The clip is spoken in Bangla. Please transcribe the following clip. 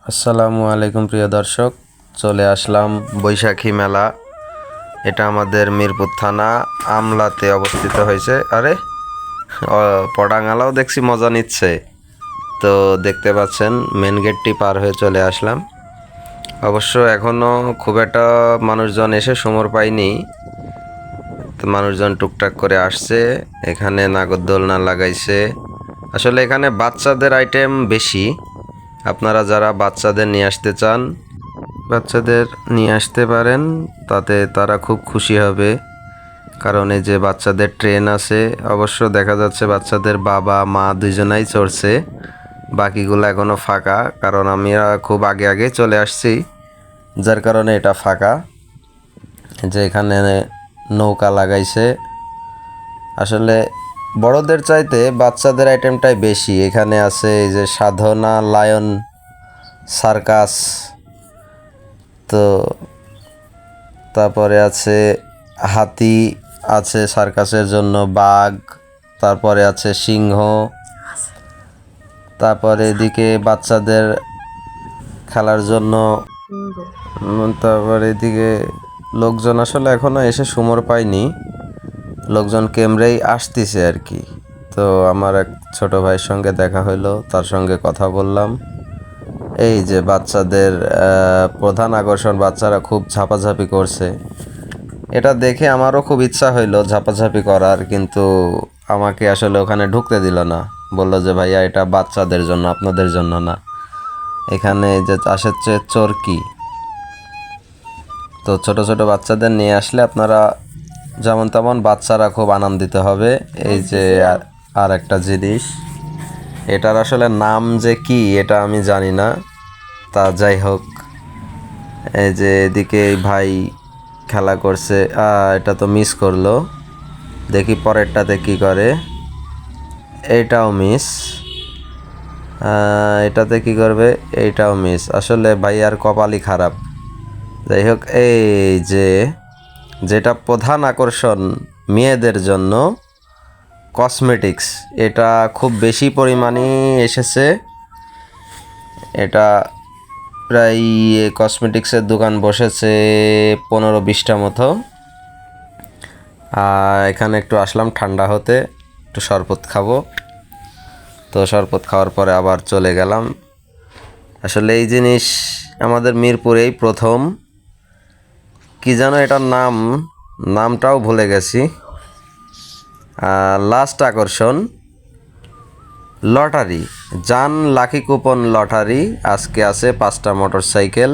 আসসালামু আলাইকুম প্রিয় দর্শক, চলে আসলাম বৈশাখী মেলা। এটা আমাদের মিরপুর থানা আমলাতে অবস্থিত হয়েছে। আরে পডাঙ্গালাও দেখছি মজা নিচ্ছে। তো দেখতে পাচ্ছেন মেন গেটটি পার হয়ে চলে আসলাম। অবশ্য এখনও খুব একটা মানুষজন এসে সময় পায়নি, তো মানুষজন টুকটাক করে আসছে। এখানে নাগরদোলনা লাগাইছে। আসলে এখানে বাচ্চাদের আইটেম বেশি। আপনারা যারা বাচ্চাদের নিয়ে আসতে চান, বাচ্চাদের নিয়ে আসতে পারেন, তাতে তারা খুব খুশি হবে। কারণ এই যে বাচ্চাদের ট্রেন আছে, অবশ্য দেখা যাচ্ছে বাচ্চাদের বাবা মা দুজনাই চড়ছে, বাকিগুলো এখনও ফাঁকা। কারণ আমি খুব আগে আগে চলে আসছি, যার কারণে এটা ফাঁকা। যে এখানে নৌকা লাগাইছে। আসলে বড়দের চাইতে বাচ্চাদের আইটেমটাই বেশি। এখানে আছে এই যে সাধনা লায়ন সার্কাস, তো তারপরে আছে হাতি আছে সার্কাসের জন্য, বাঘ, তারপরে আছে সিংহ, তারপরে এদিকে বাচ্চাদের খেলার জন্য, তারপরে এদিকে লোকজন আসলে এখনও এসে সময় পায়নি, লোকজন কেমরেই আসতেছে আর কি। তো আমার এক ছোট ভাইয়ের সঙ্গে দেখা হইলো, তার সঙ্গে কথা বললাম। এই যে বাচ্চাদের প্রধান আকর্ষণ, বাচ্চারা খুব ঝাপাঝাপি করছে। এটা দেখে আমারও খুব ইচ্ছা হইলো ঝাপাঝাপি করার, কিন্তু আমাকে আসলে ওখানে ঢুকতে দিল না। বলল যে ভাইয়া এটা বাচ্চাদের জন্য, আপনাদের জন্য না। এখানে যে আসছে চরকি, তো ছোট ছোট বাচ্চাদের নিয়ে আসলে আপনারা যেমন তেমন বাচ্চারা খুব আনন্দিত হবে। এই যে আর একটা জিনিস, এটার আসলে নাম যে কি এটা আমি জানি না, তা যাই হোক। এই যে এদিকে ভাই খেলা করছে, এটা তো মিস করলো। দেখি পরেরটাতে কি করে। এইটাও মিস, এটাতে কি করবে, এইটাও মিস। আসলে ভাই আর কপালই খারাপ। যাই হোক, এই যে যেটা প্রধান আকর্ষণ মেয়েদের জন্য, কসমেটিক্স, এটা খুব বেশি পরিমাণে এসেছে। এটা প্রায় কসমেটিক্সের দোকান বসেছে 15-20টা মতো। এখানে একটু আসলাম ঠান্ডা হতে, একটু শরবত খাবো। তো শরবত খাওয়ার পরে আবার চলে গেলাম। আসলে এই জিনিস আমাদের মিরপুরেই প্রথম। কি যেন এটার নামটাও ভুলে গেছি। লাস্ট আকর্ষণ লটারি, জান লাকি কুপন লটারি। আজকে আছে 5টা মোটরসাইকেল।